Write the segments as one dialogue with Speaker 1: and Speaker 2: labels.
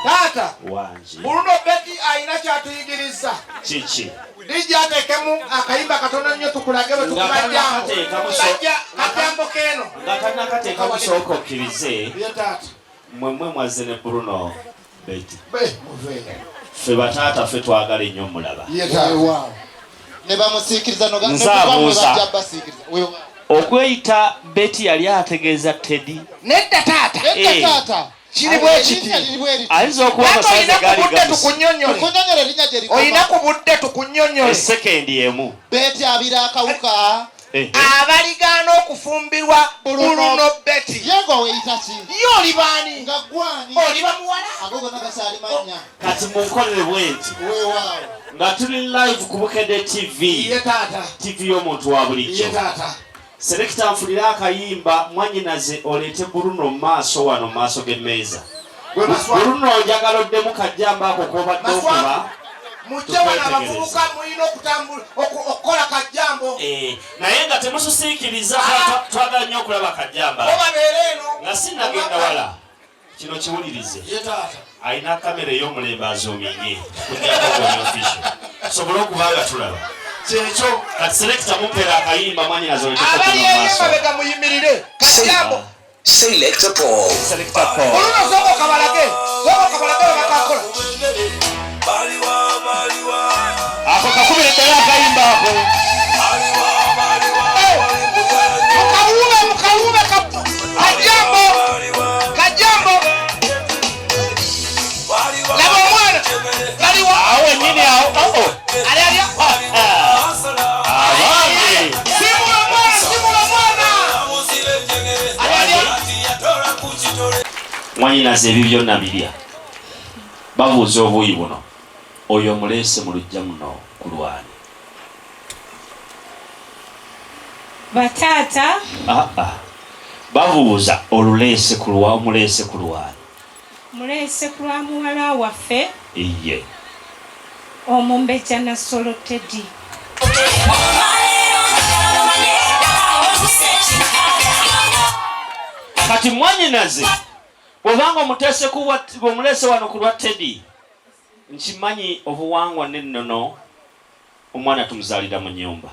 Speaker 1: Tata Bruno Betty aina kyatuyigiriza
Speaker 2: chichi
Speaker 1: Dija atekemu akayimba katona nnyo tukulage bwe tukubajjambo katyambo keno
Speaker 2: ngakana kateeka musoko kirize
Speaker 1: tata
Speaker 2: mwemwe mwaze ne Bruno Betty
Speaker 1: muve
Speaker 2: fe batata fe twagala nnyo mulaba
Speaker 3: ne bamusikiriza no
Speaker 2: okweyita Betty yali ategeeza Teddy
Speaker 1: nedda tata kiri bwe kiti
Speaker 2: ayinza okuba abasaze gali
Speaker 1: tukunyonyole oyina ku budde tukunyonyole
Speaker 2: sekendi emu
Speaker 3: Betty abira akawuka
Speaker 1: abaligaana okufumbirwa Bruno Betty
Speaker 3: yego weyita ki
Speaker 1: yo libani
Speaker 3: nga gwani
Speaker 1: oliba muwala
Speaker 3: agogo nakasali manya
Speaker 2: kati munkolere bwenti
Speaker 3: weewaawo
Speaker 2: nga tuli live ku Bukedde TV TV y'omuntu wa bulijjo Selector nfulira akayimba mwanyinaze oleete Bruno maaso wano maaso g'emmeeza Bruno njagala oddemu kajjamba ako kobadde okuba
Speaker 1: mujjabana abavubuka mulina okukola kajjambo
Speaker 2: naye nga temususiikiriza twagala nnyo okulaba kajjamba
Speaker 1: obabeera eno
Speaker 2: nga sinnagenda wala kino kiwulirize alina kamera ey'omulembe azoominge kujjako official sobole okuba nga tulaba kyekyo kati Selector mumpeera akayimba mwanyinaze oleete
Speaker 1: mabega muyimirire kajjambo
Speaker 4: Selector Paul
Speaker 1: oluno soko kabalage bakakola
Speaker 2: ako kakubira ddala akayimba ako
Speaker 1: mukawume kajjambo laba omwana baliwa
Speaker 2: awo ennyini awo
Speaker 1: alya
Speaker 2: abange mwanyinaze ebyo byonna birya babuuza obuuyi buno oyo omuleese mu lujja muno ku lwani
Speaker 5: batata
Speaker 2: babuuza oluleese ku lwa omuleese ku lwani
Speaker 5: muleese ku lwa muwala waffe
Speaker 2: iye
Speaker 5: Omumbejja Nassolo Teddy
Speaker 2: kati mwanyinaze bw'obanga omulese wano ku lwa Teddy nkimanyi obuwangwa n'ennono omwana tumuzaalira mu nnyumba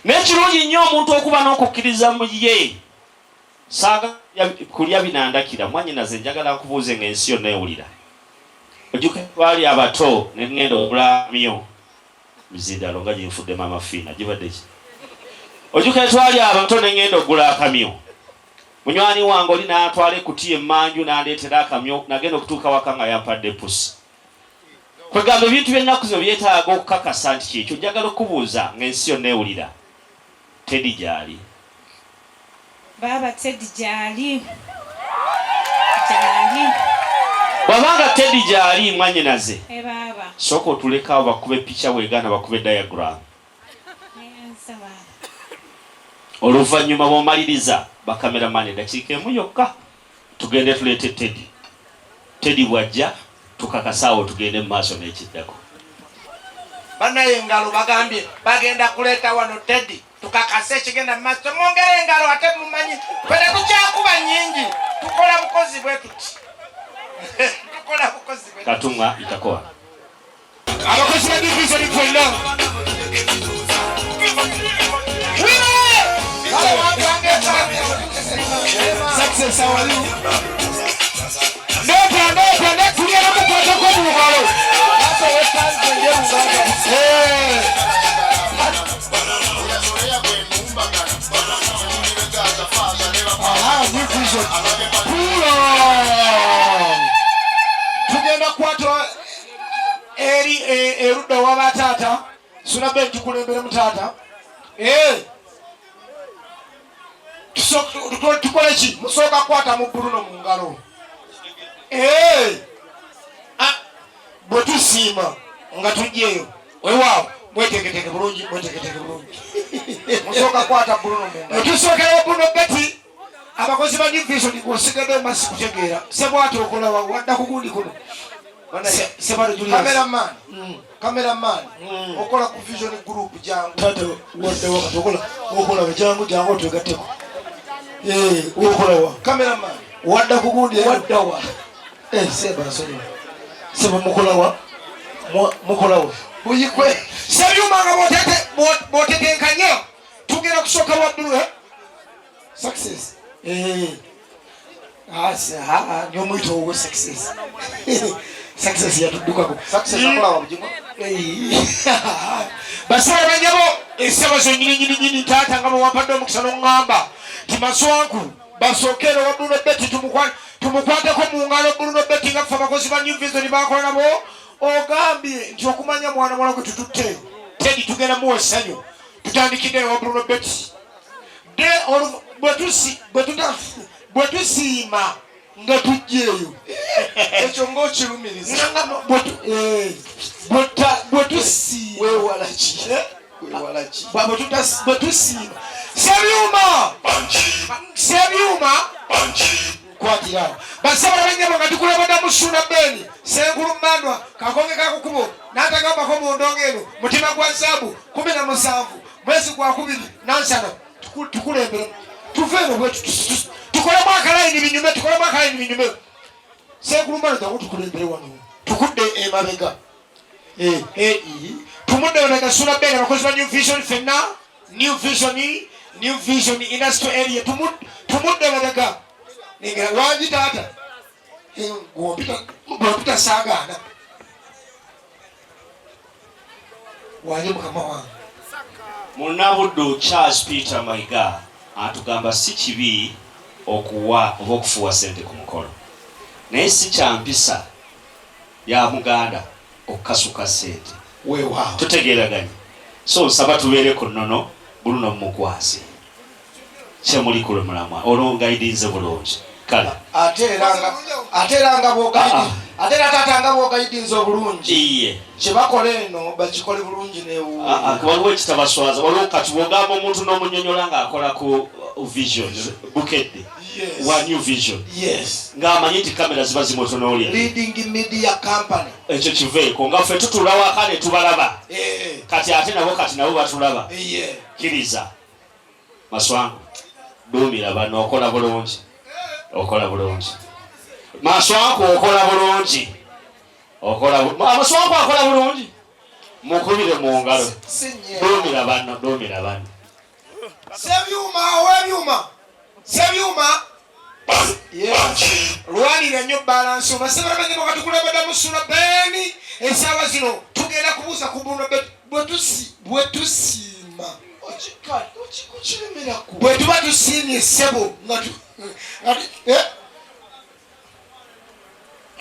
Speaker 2: n'ekirungi nnyo omuntu okuba n'okukkiriza mu ye saaga kulya binandakira mwanyinaze njagala nkubuuze ng'ensi yonna ewulira ojjuke twali abato ne ŋŋenda okulamyo mizindalo nga gyenfuddemu amafiina gibadde ki ojjuke twali abato ne ŋŋenda okugula akamyo munywani wange oli n'atwala ekutiya emmanju n'andeetera akamyo nagenda okutuuka waka nga yampadde pusi kwegamba ebintu by'ennaku zino byetaaga okukakasa nti kyekyo njagala okubuuza ng'ensi yonna ewulira Teddy gyali
Speaker 5: baba Teddy gyali
Speaker 2: bwabanga Teddy gyali mwanyinaze
Speaker 5: baba
Speaker 2: sooka otulekawo bakube picture weegaana bakube diagram oluvannyuma bw'omaliriza bakameramani dakiika emu yokka tugende tuleete Teddy bw'ajja tukakasaawo tugende mu maaso n'ekiddako
Speaker 1: banaye engalo bagambye bagenda kuleeta wano Teddy tukakase ekigenda mu maaso mwongere engalo ate mumanyi bwene tukyakuba nnyingi tukola bukozi bwe tuti
Speaker 2: katumwa itakoa
Speaker 1: abakozi ba division fonna success awalu nota kuliera mukwata kwa mugalo hapo wetanze ndio tugenda kwata eri erudda w'abatata sulabe tukulembere mutata tukole ki musooka kwata mu Bruno mu ngalo bwe tusiima nga tujjeeyo wewaawo mweteketeke bulungi musooka kwata Bruno mu ngalo tusookerawo Bruno Betty abakozi ba division kusigadde masi kutegeera sebwati okulaba wadda ku gundi kuno
Speaker 6: Sebalo Julius.
Speaker 1: Cameraman. Okola ku Vision Group jangu.
Speaker 6: Tata wode okola jangu tugateko. Okola wa.
Speaker 1: Cameraman.
Speaker 6: Wadda kugundi wadda wa. Seba mukola wa. Mukola wa.
Speaker 1: Buyikwe. Sebyuma nga botete nkanya. Tugera kusoka waddulu
Speaker 6: Success. Nyo mwito uwe success. Success ya tudukako.
Speaker 1: Success akola wabujimo.
Speaker 6: Basala banyabo esaba zo nyini tata ngabo wapando mukisano ngamba. Timaswanku basokero wa Bruno Betty tumukwata ko mu ngalo Bruno Betty nga kufa bakozi ba New Vision bakola nabo ogambye nti okumanya mwana mwana ko tututte Teddy tugenda mu wasanyo tutandikide wa Bruno Betty de bwetusiima nga tujjeeyo
Speaker 1: ekyo ng'okirumiriza
Speaker 6: bwetusiima bwetusiima sebyuma kwatirawo basabala banyabo nga tukulabada musuna beni senkulu mandwa kakonge kakukubo natagambako mu ndongero mutima gwa zaabu 17 mwezi gwa 2 nansana tukulembere tuveno bwetu tukolemu akalayini binyume senkulu mandwa tukulembere wano tukudde emabega tumudde wanaga suna beni abakozi ba New Vision fenna New Vision industrial area tumudde wanaga ninga wanji tata ngopita sagana wanji mukama wange
Speaker 2: Munabuddu Charles Peter Mayiga atugamba si kibi okuwa oba okufuwa sente ku mukolo naye si kyampisa ya Muganda okukasuka sente
Speaker 6: weewaawo
Speaker 2: tutegeeraganye so nsaba tubeere ku nnono Bruno mukwasi kyemuli ku mulamwa olwongaidinze bulungi kale
Speaker 1: ateranga bwogaidinze obulungi
Speaker 2: iye
Speaker 1: kyebakola eno bakikole bulungi newu
Speaker 2: waliwo ekitabaswaza olwo kati bwogamba omuntu n'omunyonyola ng'akola ku Vision bukedde wa New Vision ng'amanyi nti kamera ziba zimutunuulira
Speaker 1: leading media company
Speaker 2: ekyo kiveeko nga ffe tutula waka ne tubalaba kati ate nabo batulaba kiriza Maswangu duumira bano okola bulungi Maswangu okola bulungi Maswangu akola bulungi mukubire mu ngalo duumira bano
Speaker 1: sebyuma lwanira nnyo balansi obasebala banyama katukulabada musula beni esaawa zino tugenda kubuuza ku Bruno bwetusiima bwe tuba tusiimye essebo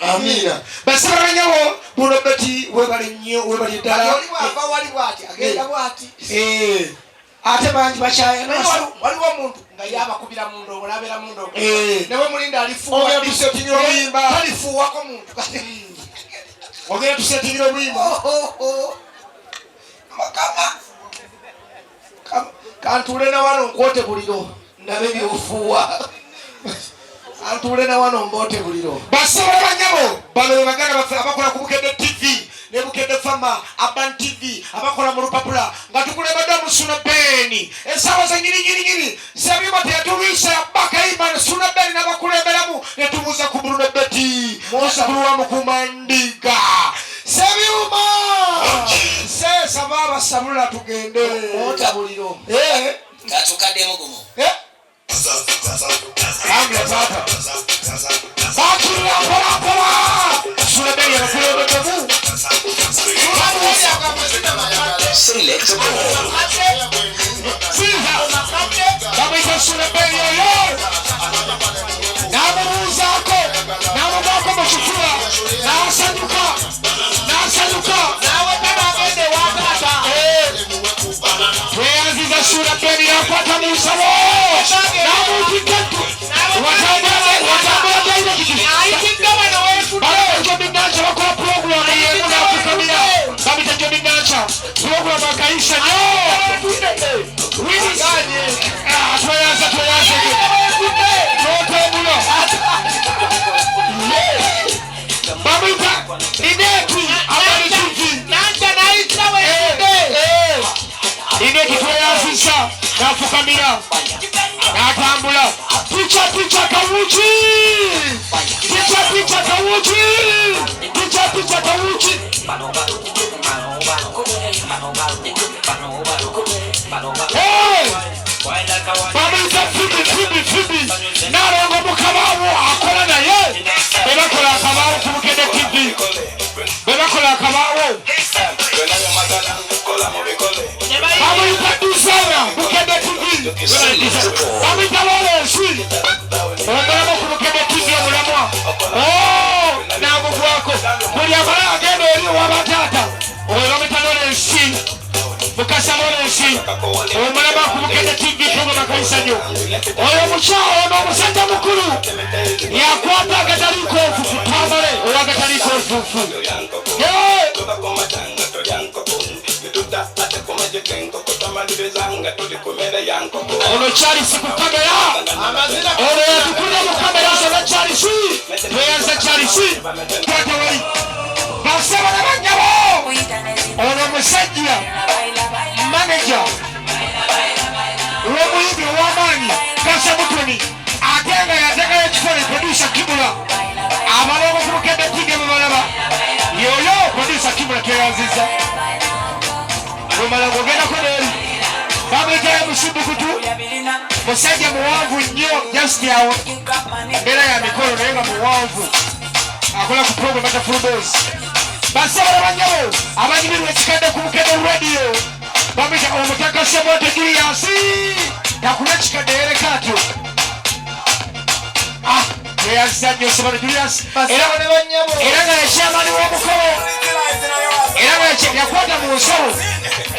Speaker 1: amina basebala banyawo Bruno Betty webale nnyo webale ddala ate bangi bakyayana waliwo omuntu nga yabakubira mundo olabera mundo newe mulinda alifuwako muntu ogenda tusetingira obuyimba kantule na wano nkwote buliro ndabe byofuwa antule na wano mbote buliro basobola banyabo bano baganda baffe abakola ku Bukedde TV ne Bukedde Fama Aban TV abakola mu Lupapula nga tukulebadde musuna beni esaawa za nyiri sebyuma tetuliisa bakayima suna beni n'abakulemberamu ne tubuuza ku Bruno Betty musabulwa mu kumandiga sebyuma sesa baba sabula tugende mota buliro
Speaker 4: katukaddemu gumu
Speaker 1: Angla tata bakira pola suna beni abakulemberamu
Speaker 4: Select a ball.
Speaker 1: Program akaisha
Speaker 6: tweyazisa nafukamira natambula picha kawuki picha kawuki bamuyita fibi narongo mukabawo akola naye bebakola akabawo ku Bukedde TV bebakola akabawo bamuyita dusana Bukedde TV bamuyita Lawrence omulamu ku Bukedde TV omulamwa namugwako buli akola agenda eri owabataata oyo bamuyita Lawrence Mukasa Lawrence omulama ku Bukedde TV kugoma kaisanyo oyo mukyalo n'omusajja mukulu yakwata akataliko ofufu twamale oyo akataliko ofufu ono Charles ku kamera ono yatukunya mu kamera zona Charles tweyanza Charles twatewali basaba n'abanyabo ono musajja manager w'omuyimbi ow'amaanyi Kasa Mutoni ate nga yateekayo ekifo producer Kibula abalongo ku Bukedde TV bebalaba yoyo producer Kibula tweyanziza omala ng'ogendako n'eri bamuyitayo musumbukutu musajja muwanvu nnyo just awo embeera ya mikolo naye nga muwanvu akola ku program ata full boss basaba n'abanyabo abanyumirwa ekikadde ku Bukedde radio bamuyita omutaka Sebote Julius yakuna ekikadde yereka atyo tweyanzisa nnyo Sebote Julius era nga yekyamani w'omukolo era nga yakwata mu nsawo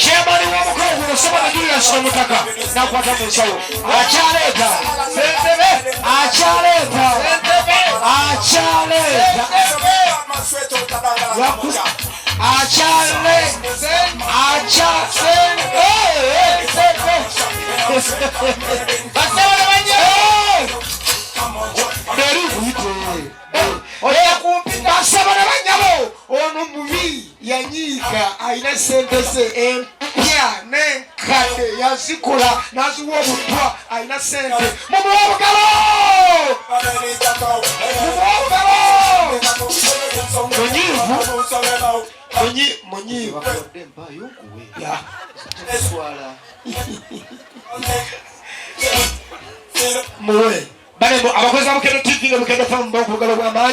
Speaker 6: kyamani w'omukolo guno Sebote Julius n'omutaka nakwata mu nsawo akyaleeta basaba n'abanyabo ono mubi yanyiiga ayina sente ze empya n'enkadde yazikola n'aziwa obutwa ayina sente mumuwa obugalo munyiivu muwe bale abakozi ba Bukedde TV nga Bukedde FM b'okugalo bw'amaanyi